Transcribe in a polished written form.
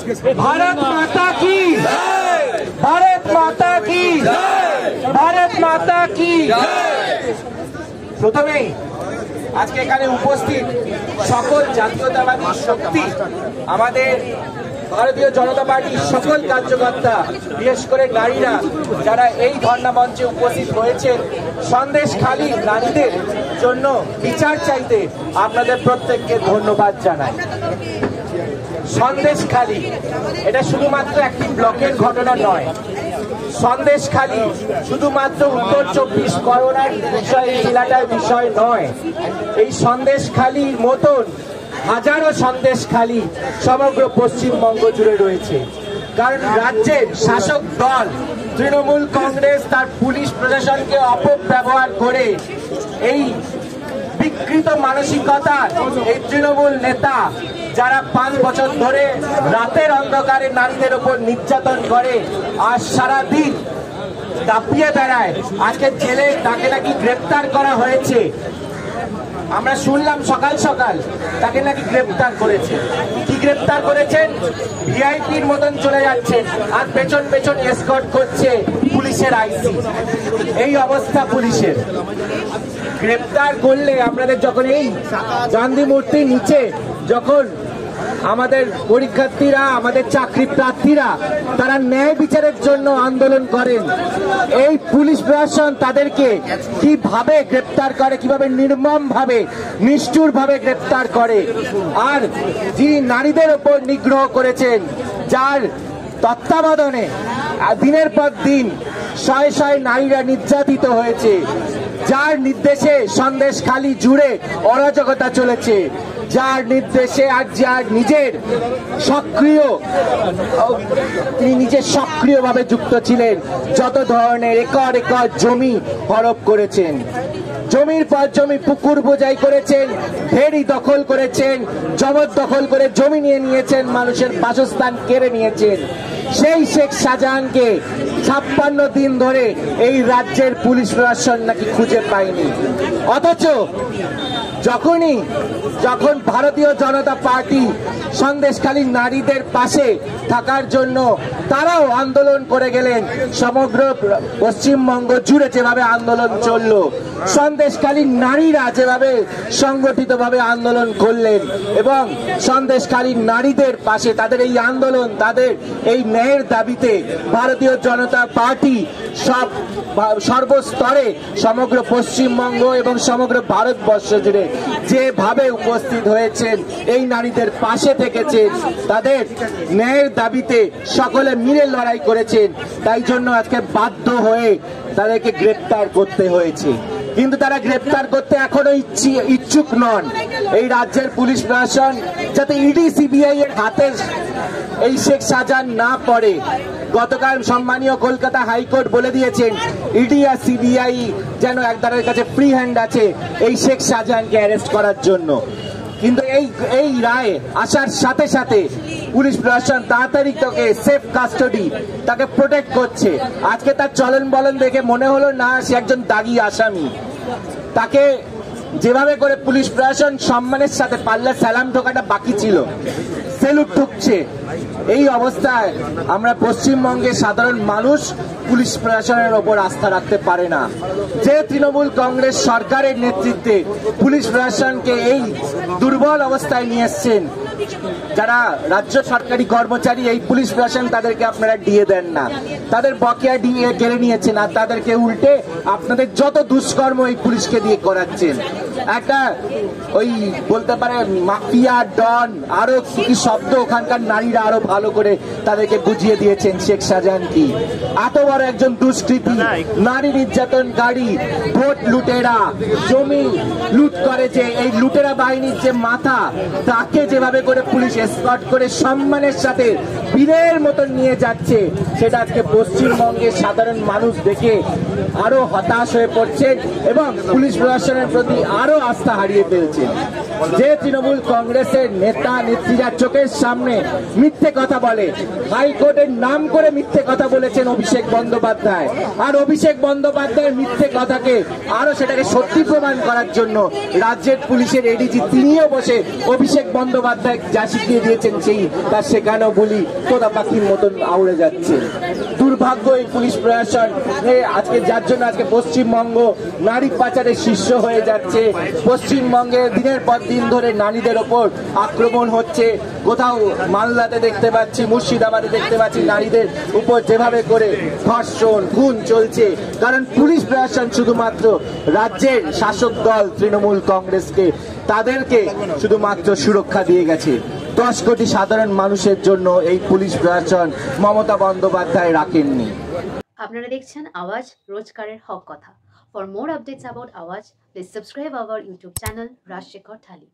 भारत माता की, भारत माता की, भारत माता की। প্রথমেই আজকে এখানে উপস্থিত সকল জাতীয়তাবাদী শক্তি, আমাদের ভারতীয় জনতা পার্টির সকল কার্যকর্তা, বিশেষ করে নারীরা যারা এই ধর্ণা মঞ্চে উপস্থিত হয়েছেন, সন্দেশখালী নারীদের জন্য বিচার চাইতে আপনাদের প্রত্যেককে ধন্যবাদ জানাই। সন্দেশখালী এটা শুধুমাত্র একটি ব্লকের ঘটনা নয়। সন্দেশখালী শুধুমাত্র উত্তর 24 পরগনার বিষয়, জেলাটার বিষয় নয়। এই সন্দেশখালীর মতন হাজারো সন্দেশখালী সমগ্র পশ্চিমবঙ্গ জুড়ে রয়েছে। কারণ রাজ্যের শাসক দল তৃণমূল কংগ্রেস তার পুলিশ প্রশাসনকে অপব্যবহার করে এই বিকৃত মানসিকতার এই তৃণমূল নেতা যারা 5 বছর ধরে রাতের অন্ধকারে নারীদের উপর নির্যাতন করে আর সারাদিন দাপিয়ে বেড়ায়, আজকে জেলে তাকে নাকি গ্রেপ্তার করা হয়েছে। আমরা শুনলাম সকাল সকাল তাকে নাকি গ্রেপ্তার করেছে। কি গ্রেপ্তার করেছেন? ভিআইপির মতন চলে যাচ্ছেন আর পেছন পেছন এসকর্ট করছে পুলিশের আইসি। এই অবস্থা পুলিশের। গ্রেপ্তার করলে আপনাদের যখন এই গান্ধী মূর্তির নিচে যখন আমাদের পরীক্ষার্থীরা, আমাদের চাকরি প্রার্থীরা তারা ন্যায় বিচারের জন্য আন্দোলন করেন, এই পুলিশ প্রশাসন তাদেরকে কিভাবে গ্রেপ্তার করে, কিভাবে নির্মম ভাবে, নিষ্ঠুর ভাবে গ্রেপ্তার করে। আর যিনি নারীদের উপর নিগ্রহ করেছেন, যার তত্ত্বাবধানে দিনের পর দিন শয়ে শয়ে নারীরা নির্যাতিত হয়েছে, যার নির্দেশে সন্দেশখালী জুড়ে অরাজকতা চলেছে, যার নির্দেশে আর যার তিনি নিজে সক্রিয়ভাবে যুক্ত ছিলেন, যত ধরনের একর একর জমি হরপ করেছেন, জমির পর জমি পুকুর বোঝাই করেছেন, ভেড়ি দখল করেছেন, জবরদখল করে জমি নিয়ে নিয়েছেন, মানুষের বাসস্থান কেড়ে নিয়েছেন। সেই শেখ শাহজাহানকে 56 দিন ধরে এই রাজ্যের পুলিশ প্রশাসন নাকি খুঁজে পায়নি। অথচ যখন ভারতীয় জনতা পার্টি সন্দেশখালী নারীদের পাশে থাকার জন্য তারাও আন্দোলন করে গেলেন, সমগ্র পশ্চিমবঙ্গ জুড়ে যেভাবে আন্দোলন চলল, সন্দেশখালী নারীরা যেভাবে সংগঠিতভাবে আন্দোলন করলেন এবং সন্দেশখালী নারীদের পাশে তাদের এই আন্দোলন, তাদের এই ন্যায়ের দাবিতে ভারতীয় জনতা পার্টি সর্বস্তরে সমগ্র পশ্চিমবঙ্গ এবং সমগ্র ভারতবর্ষ জুড়ে যেভাবে উপস্থিত হয়েছেন, এই নারীদের পাশে থেকেছেন, তাদের ন্যায়ের দাবিতে সকলে মিলে লড়াই করেছেন, তাই জন্য আজকে বাধ্য হয়ে তাদেরকে গ্রেপ্তার করতে হয়েছে। কিন্তু তারা গ্রেপ্তার করতে এখনো ইচ্ছুক নন। এই রাজ্যের পুলিশ প্রশাসন যাতে ইডি সিবিআই এর হাতে এই শেখ শাহজাহান না পড়ে, গতকাল সম্মানীয় কলকাতা হাইকোর্ট বলে দিয়েছেন ইডি আর সিবিআই যেন একদারের কাছে ফ্রি হ্যান্ড আছে এই শেখ শাহজাহানকে অ্যারেস্ট করার জন্য। কিন্তু এই রায় আসার সাথে সাথে পুলিশ প্রশাসন তাড়াতাড়ি তাকে সেফ কাস্টডি, তাকে প্রোটেক্ট করছে। আজকে তার চলন বলন দেখে মনে হলো না সে একজন দাগী আসামি। তাকে যেভাবে করে পুলিশ প্রশাসন সম্মানের সাথে পাল্লা সালাম ঠোকাটা বাকি ছিল, সেলুট ঠুকছে। এই অবস্থায় আমরা পশ্চিমবঙ্গের সাধারণ মানুষ পুলিশ প্রশাসনের ওপর আস্থা রাখতে পারে না। যে তৃণমূল কংগ্রেস সরকারের নেতৃত্বে পুলিশ প্রশাসনকে এই দুর্বল অবস্থায় নিয়ে এসছেন, যারা রাজ্য সরকারি কর্মচারী, এই পুলিশ প্রশাসন তাদেরকে আপনারা দিয়ে দেন না, তাদের বকেয়া দিয়ে কেড়ে নিয়েছেন আর তাদেরকে উল্টে আপনাদের যত দুষ্কর্ম এই পুলিশকে দিয়ে করাচ্ছেন। একটা ওই বলতে পারে মাফিয়া, ডন, আরো কি শব্দ ওখানকার নারীরা আরো ভালো করে তাদেরকে বুঝিয়ে দিয়েছেন শেখ শাহজাহান কি। এত বড় একজন দুষ্কৃতী, নারী নির্যাতনকারী, ভোট লুটেরা, জমি লুট করে, যে এই লুটেরা বাহিনীর যে মাথা, তাকে যেভাবে করে পুলিশ এসকর্ট করে সম্মানের সাথে বীরের মতন নিয়ে যাচ্ছে, সেটা আজকে পশ্চিমবঙ্গের সাধারণ মানুষ দেখে আরো হতাশ হয়ে পড়ছেন এবং পুলিশ প্রশাসনের প্রতি আরো আস্থা হারিয়ে ফেলছেন। যে তৃণমূল কংগ্রেসের নেতা নেত্রীরা চোখের সামনে মিথ্যে কথা বলে, হাইকোর্টের নাম করে মিথ্যে কথা বলেছেন অভিষেক বন্দ্যোপাধ্যায়, আর অভিষেক বন্দ্যোপাধ্যায়ের মিথ্যে কথাকে আরো সেটাকে সত্যি প্রমাণ করার জন্য রাজ্যের পুলিশের এডিজি তিনিও বসে অভিষেক বন্দ্যোপাধ্যায় যা শিখিয়ে দিয়েছেন সেই তার শেখানো বলি তোতা পাখির মতন আউড়ে যাচ্ছে। দুর্ভাগ্য এই পুলিশ প্রশাসন আজকে, যার জন্য আজকে পশ্চিমবঙ্গ নারী পাচারের শীর্ষ হয়ে যাচ্ছে। পশ্চিমবঙ্গে দিনের পর দিন ধরে নারীদের ওপর আক্রমণ হচ্ছে। কোথাও মালদাতে দেখতে পাচ্ছি, মুর্শিদাবাদে দেখতে পাচ্ছি নারীদের উপর যেভাবে করে ধর্ষণ খুন চলছে, কারণ পুলিশ প্রশাসন শুধুমাত্র রাজ্যের শাসক দল তৃণমূল কংগ্রেসকে তাদেরকে শুধুমাত্র সুরক্ষা দিয়ে গেছে। 10 কোটি সাধারণ মানুষের জন্য এই পুলিশ প্রশাসন মমতা বন্দ্যোপাধ্যায় রাখেননি। আপনারা দেখছেন আওয়াজ, রোজকারের হক কথা। For more updates about Awaaz, please subscribe our YouTube channel Rajshekhar thali.